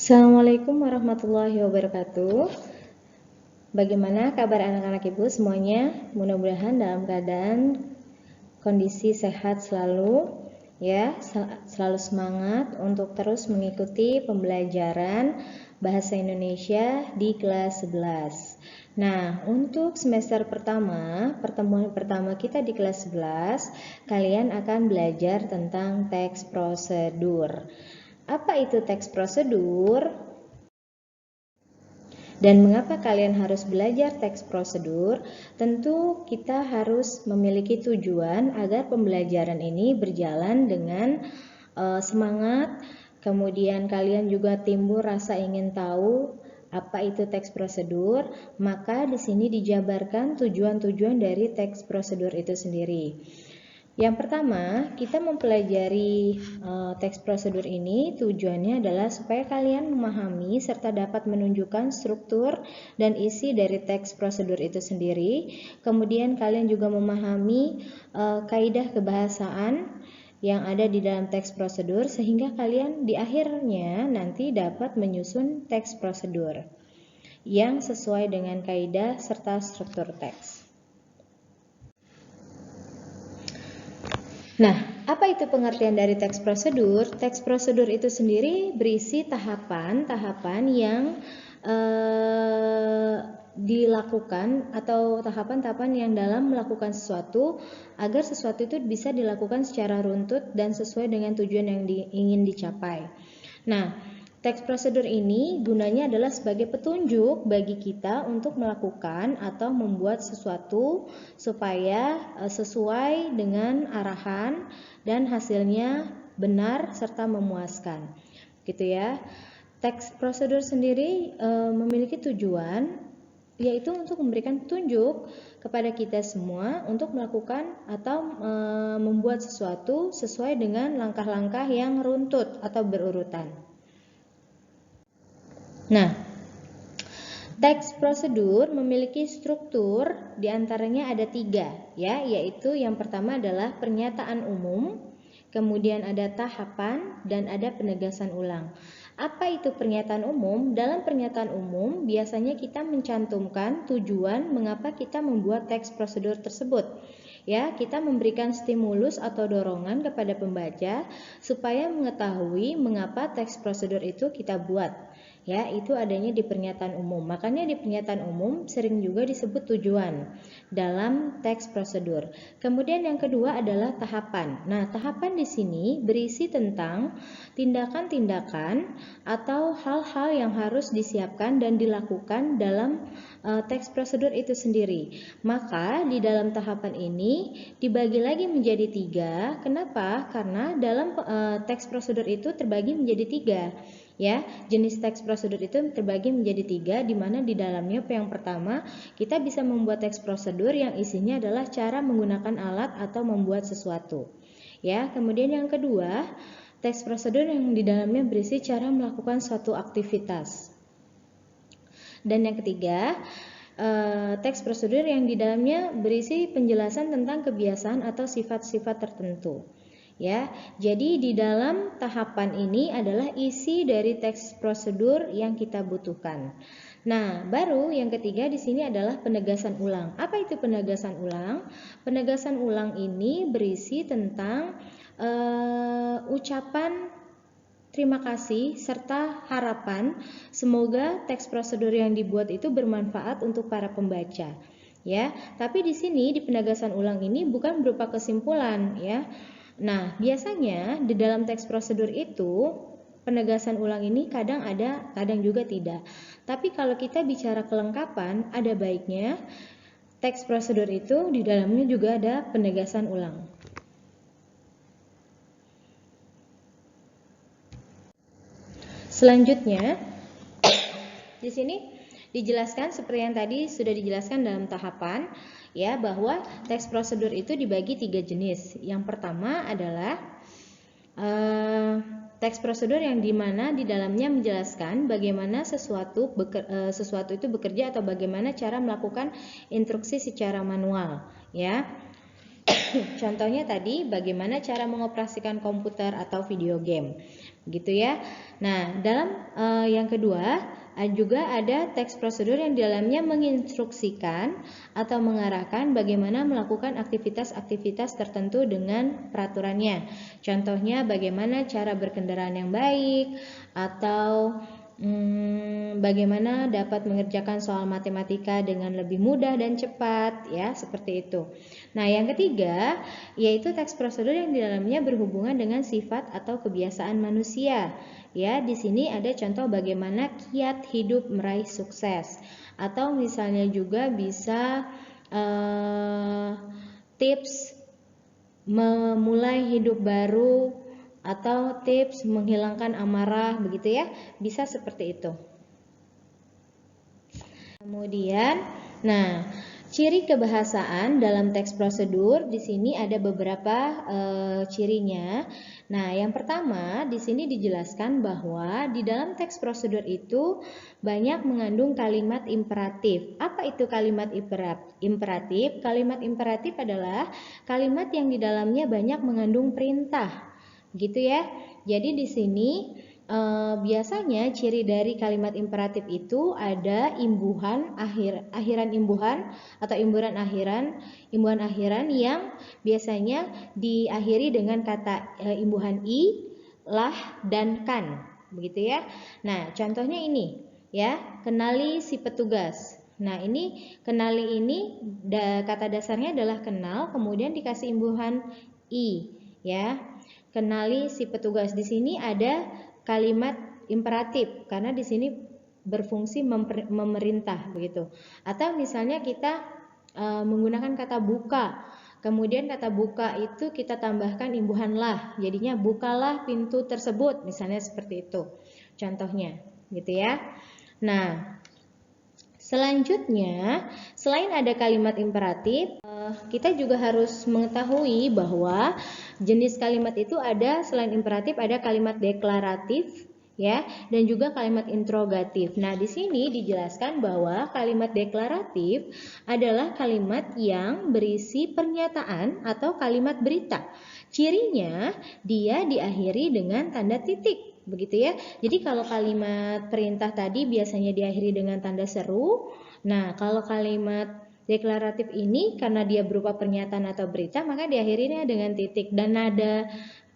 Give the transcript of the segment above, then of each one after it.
Assalamualaikum warahmatullahi wabarakatuh. Bagaimana kabar anak-anak ibu semuanya? Mudah-mudahan dalam keadaan kondisi sehat selalu, ya, selalu semangat untuk terus mengikuti pembelajaran bahasa Indonesia di kelas 11. Nah, untuk semester pertama, pertemuan pertama kita di kelas 11, kalian akan belajar tentang teks prosedur. Apa itu teks prosedur? Dan mengapa kalian harus belajar teks prosedur? Tentu kita harus memiliki tujuan agar pembelajaran ini berjalan dengan semangat. Kemudian kalian juga timbul rasa ingin tahu apa itu teks prosedur. Maka di sini dijabarkan tujuan-tujuan dari teks prosedur itu sendiri. Yang pertama, kita mempelajari teks prosedur ini tujuannya adalah supaya kalian memahami serta dapat menunjukkan struktur dan isi dari teks prosedur itu sendiri. Kemudian kalian juga memahami kaidah kebahasaan yang ada di dalam teks prosedur sehingga kalian di akhirnya nanti dapat menyusun teks prosedur yang sesuai dengan kaidah serta struktur teks. Nah, apa itu pengertian dari teks prosedur? Teks prosedur itu sendiri berisi tahapan-tahapan yang dilakukan atau tahapan-tahapan yang dalam melakukan sesuatu agar sesuatu itu bisa dilakukan secara runtut dan sesuai dengan tujuan yang ingin dicapai. Nah, teks prosedur ini gunanya adalah sebagai petunjuk bagi kita untuk melakukan atau membuat sesuatu supaya sesuai dengan arahan dan hasilnya benar serta memuaskan. Gitu ya. Teks prosedur sendiri memiliki tujuan yaitu untuk memberikan petunjuk kepada kita semua untuk melakukan atau membuat sesuatu sesuai dengan langkah-langkah yang runtut atau berurutan. Nah, teks prosedur memiliki struktur, diantaranya ada 3, ya, yaitu yang pertama adalah pernyataan umum, kemudian ada tahapan, dan ada penegasan ulang. Apa itu pernyataan umum? Dalam pernyataan umum, biasanya kita mencantumkan tujuan mengapa kita membuat teks prosedur tersebut. Ya, kita memberikan stimulus atau dorongan kepada pembaca supaya mengetahui mengapa teks prosedur itu kita buat. Ya, itu adanya di pernyataan umum. Makanya di pernyataan umum sering juga disebut tujuan dalam teks prosedur. Kemudian yang kedua adalah tahapan. Nah, tahapan di sini berisi tentang tindakan-tindakan atau hal-hal yang harus disiapkan dan dilakukan dalam teks prosedur itu sendiri. Maka di dalam tahapan ini dibagi lagi menjadi 3. Kenapa? Karena dalam teks prosedur itu terbagi menjadi 3. Ya, jenis teks prosedur itu terbagi menjadi 3, di mana di dalamnya yang pertama kita bisa membuat teks prosedur yang isinya adalah cara menggunakan alat atau membuat sesuatu. Ya, kemudian yang kedua, teks prosedur yang di dalamnya berisi cara melakukan suatu aktivitas. Dan yang ketiga, teks prosedur yang di dalamnya berisi penjelasan tentang kebiasaan atau sifat-sifat tertentu. Ya, jadi di dalam tahapan ini adalah isi dari teks prosedur yang kita butuhkan. Nah, baru yang ketiga di sini adalah penegasan ulang. Apa itu penegasan ulang? Penegasan ulang ini berisi tentang ucapan terima kasih serta harapan semoga teks prosedur yang dibuat itu bermanfaat untuk para pembaca. Ya, tapi di sini di penegasan ulang ini bukan berupa kesimpulan, ya. Nah, biasanya di dalam teks prosedur itu penegasan ulang ini kadang ada, kadang juga tidak. Tapi kalau kita bicara kelengkapan, ada baiknya teks prosedur itu di dalamnya juga ada penegasan ulang. Selanjutnya, di sini dijelaskan seperti yang tadi sudah dijelaskan dalam tahapan, ya, bahwa teks prosedur itu dibagi 3 jenis. Yang pertama adalah teks prosedur yang dimana di dalamnya menjelaskan bagaimana sesuatu itu bekerja atau bagaimana cara melakukan instruksi secara manual, ya. Contohnya tadi bagaimana cara mengoperasikan komputer atau video game, gitu ya. Nah, dalam yang kedua juga ada teks prosedur yang di dalamnya menginstruksikan atau mengarahkan bagaimana melakukan aktivitas-aktivitas tertentu dengan peraturannya. Contohnya bagaimana cara berkendaraan yang baik atau bagaimana dapat mengerjakan soal matematika dengan lebih mudah dan cepat, ya, seperti itu. Nah, yang ketiga yaitu teks prosedur yang di dalamnya berhubungan dengan sifat atau kebiasaan manusia. Ya, di sini ada contoh bagaimana kiat hidup meraih sukses, atau misalnya juga bisa tips memulai hidup baru, atau tips menghilangkan amarah, begitu ya, bisa seperti itu. Kemudian, nah, ciri kebahasaan dalam teks prosedur di sini ada beberapa cirinya. Nah, yang pertama di sini dijelaskan bahwa di dalam teks prosedur itu banyak mengandung kalimat imperatif. Apa itu kalimat imperatif? Kalimat imperatif adalah kalimat yang di dalamnya banyak mengandung perintah. Gitu ya. Jadi di sini biasanya ciri dari kalimat imperatif itu ada imbuhan akhiran imbuhan atau imbuhan akhiran yang biasanya diakhiri dengan kata imbuhan i, lah, dan kan, begitu ya. Nah, contohnya ini ya, kenali si petugas. Nah, ini kenali ini kata dasarnya adalah kenal, kemudian dikasih imbuhan i, ya. Kenali si petugas. Di sini ada kalimat imperatif karena di sini berfungsi memerintah, begitu. Atau misalnya kita menggunakan kata buka. Kemudian kata buka itu kita tambahkan imbuhan lah. Jadinya bukalah pintu tersebut, misalnya seperti itu. Contohnya, gitu ya. Nah, selanjutnya, selain ada kalimat imperatif, kita juga harus mengetahui bahwa jenis kalimat itu ada, selain imperatif ada kalimat deklaratif, ya, dan juga kalimat interrogatif. Nah, di sini dijelaskan bahwa kalimat deklaratif adalah kalimat yang berisi pernyataan atau kalimat berita. Cirinya dia diakhiri dengan tanda titik, begitu ya. Jadi kalau kalimat perintah tadi biasanya diakhiri dengan tanda seru. Nah, kalau kalimat deklaratif ini karena dia berupa pernyataan atau berita, maka diakhirinya dengan titik, dan nada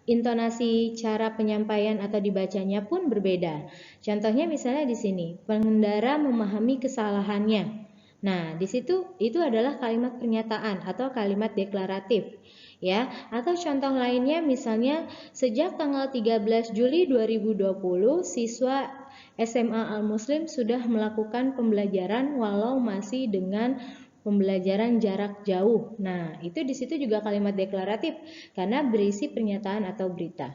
intonasi cara penyampaian atau dibacanya pun berbeda. Contohnya misalnya di sini, pengendara memahami kesalahannya. Nah, di situ itu adalah kalimat pernyataan atau kalimat deklaratif. Ya, atau contoh lainnya misalnya sejak tanggal 13 Juli 2020 siswa SMA Al Muslim sudah melakukan pembelajaran walau masih dengan pembelajaran jarak jauh. Nah, itu di situ juga kalimat deklaratif karena berisi pernyataan atau berita.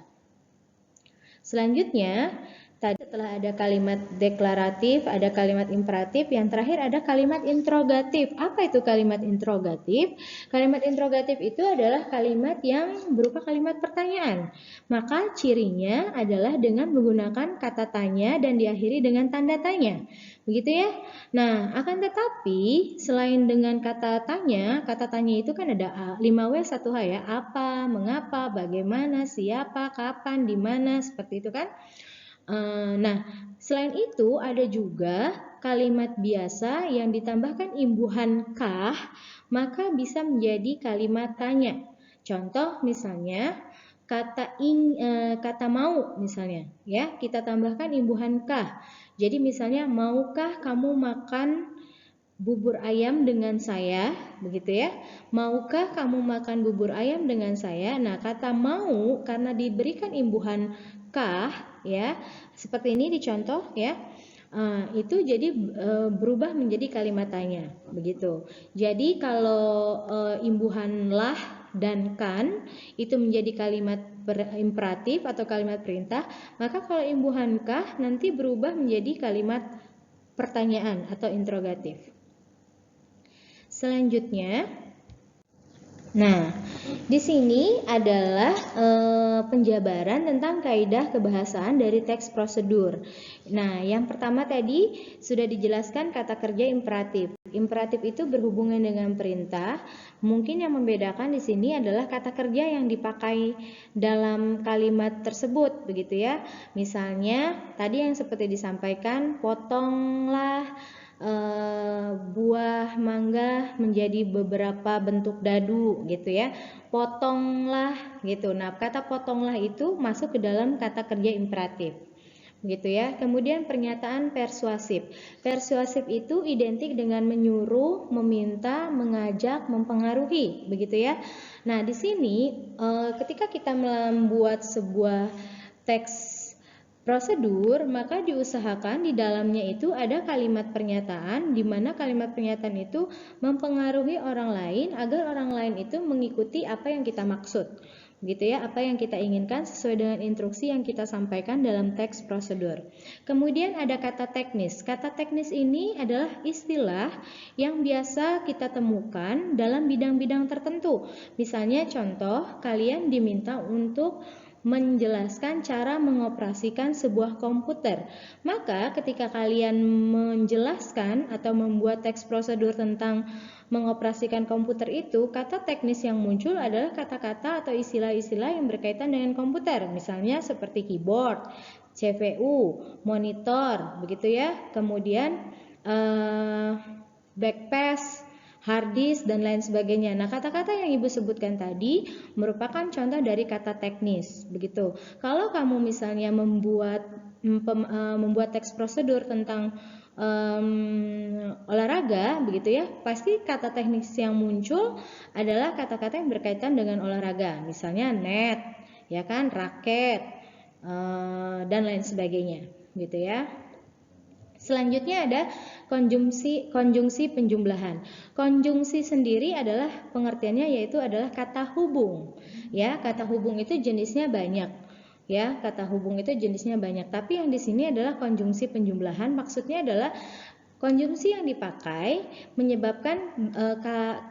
Selanjutnya, tadi setelah ada kalimat deklaratif, ada kalimat imperatif, yang terakhir ada kalimat interrogatif. Apa itu kalimat interrogatif? Kalimat interrogatif itu adalah kalimat yang berupa kalimat pertanyaan. Maka cirinya adalah dengan menggunakan kata tanya dan diakhiri dengan tanda tanya. Begitu ya. Nah, akan tetapi selain dengan kata tanya itu kan ada 5W 1H ya. Apa, mengapa, bagaimana, siapa, kapan, di mana, seperti itu kan. Nah, selain itu ada juga kalimat biasa yang ditambahkan imbuhan kah, maka bisa menjadi kalimat tanya. Contoh misalnya kata mau misalnya, ya, kita tambahkan imbuhan kah. Jadi misalnya, maukah kamu makan bubur ayam dengan saya, begitu ya. Maukah kamu makan bubur ayam dengan saya? Nah, kata mau karena diberikan imbuhan kah, ya, seperti ini dicontoh ya. Itu jadi berubah menjadi kalimat tanya, begitu. Jadi kalau imbuhan lah dan kan itu menjadi kalimat imperatif atau kalimat perintah, maka kalau imbuhan kah nanti berubah menjadi kalimat pertanyaan atau interrogatif. Selanjutnya, Nah, di sini adalah penjabaran tentang kaidah kebahasaan dari teks prosedur. Nah, yang pertama tadi sudah dijelaskan kata kerja imperatif. Imperatif itu berhubungan dengan perintah. Mungkin yang membedakan di sini adalah kata kerja yang dipakai dalam kalimat tersebut, begitu ya. Misalnya tadi yang seperti disampaikan, potonglah buah mangga menjadi beberapa bentuk dadu gitu ya, potonglah gitu. Nah, kata potonglah itu masuk ke dalam kata kerja imperatif gitu ya. Kemudian pernyataan persuasif. Persuasif itu identik dengan menyuruh, meminta, mengajak, mempengaruhi, begitu ya. Nah, di sini ketika kita membuat sebuah teks prosedur, maka diusahakan di dalamnya itu ada kalimat pernyataan, di mana kalimat pernyataan itu mempengaruhi orang lain agar orang lain itu mengikuti apa yang kita maksud, gitu ya, apa yang kita inginkan sesuai dengan instruksi yang kita sampaikan dalam teks prosedur. Kemudian ada kata teknis. Kata teknis ini adalah istilah yang biasa kita temukan dalam bidang-bidang tertentu. Misalnya contoh, kalian diminta untuk menjelaskan cara mengoperasikan sebuah komputer. Maka ketika kalian menjelaskan atau membuat teks prosedur tentang mengoperasikan komputer itu, kata teknis yang muncul adalah kata-kata atau istilah-istilah yang berkaitan dengan komputer. Misalnya seperti keyboard, CPU, monitor, begitu ya. Kemudian backpass, hard disk, dan lain sebagainya. Nah, kata-kata yang Ibu sebutkan tadi merupakan contoh dari kata teknis, begitu. Kalau kamu misalnya membuat teks prosedur tentang olahraga, begitu ya, pasti kata teknis yang muncul adalah kata-kata yang berkaitan dengan olahraga. Misalnya net, ya kan, raket, dan lain sebagainya, gitu ya. Selanjutnya ada konjungsi penjumlahan. Konjungsi sendiri adalah pengertiannya yaitu adalah kata hubung. Ya, kata hubung itu jenisnya banyak. Ya, kata hubung itu jenisnya banyak. Tapi yang di sini adalah konjungsi penjumlahan. Maksudnya adalah konjungsi yang dipakai menyebabkan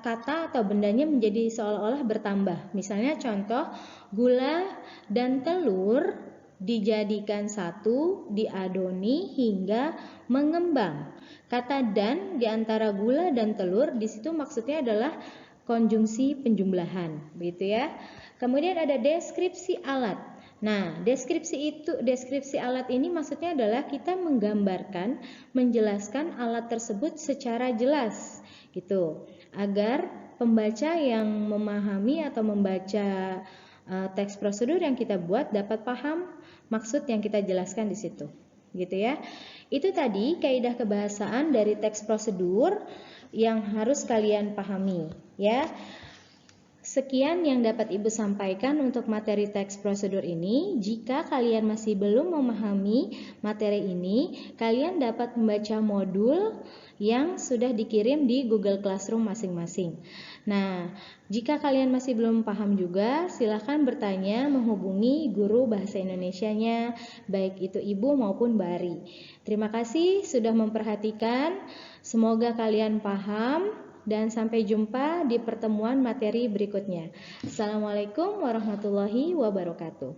kata atau bendanya menjadi seolah-olah bertambah. Misalnya contoh, gula dan telur dijadikan satu, diadoni hingga mengembang. Kata dan di antara gula dan telur di situ maksudnya adalah konjungsi penjumlahan, begitu ya. Kemudian ada deskripsi alat. Nah, deskripsi alat ini maksudnya adalah kita menggambarkan, menjelaskan alat tersebut secara jelas, gitu, agar pembaca yang memahami atau membaca teks prosedur yang kita buat dapat paham maksud yang kita jelaskan di situ, gitu ya. Itu tadi kaidah kebahasaan dari teks prosedur yang harus kalian pahami, ya. Sekian yang dapat Ibu sampaikan untuk materi teks prosedur ini. Jika kalian masih belum memahami materi ini, kalian dapat membaca modul yang sudah dikirim di Google Classroom masing-masing. Nah, jika kalian masih belum paham juga, silahkan bertanya menghubungi guru bahasa Indonesianya, baik itu Ibu maupun Mbak Ari. Terima kasih sudah memperhatikan. Semoga kalian paham. Dan sampai jumpa di pertemuan materi berikutnya. Assalamualaikum warahmatullahi wabarakatuh.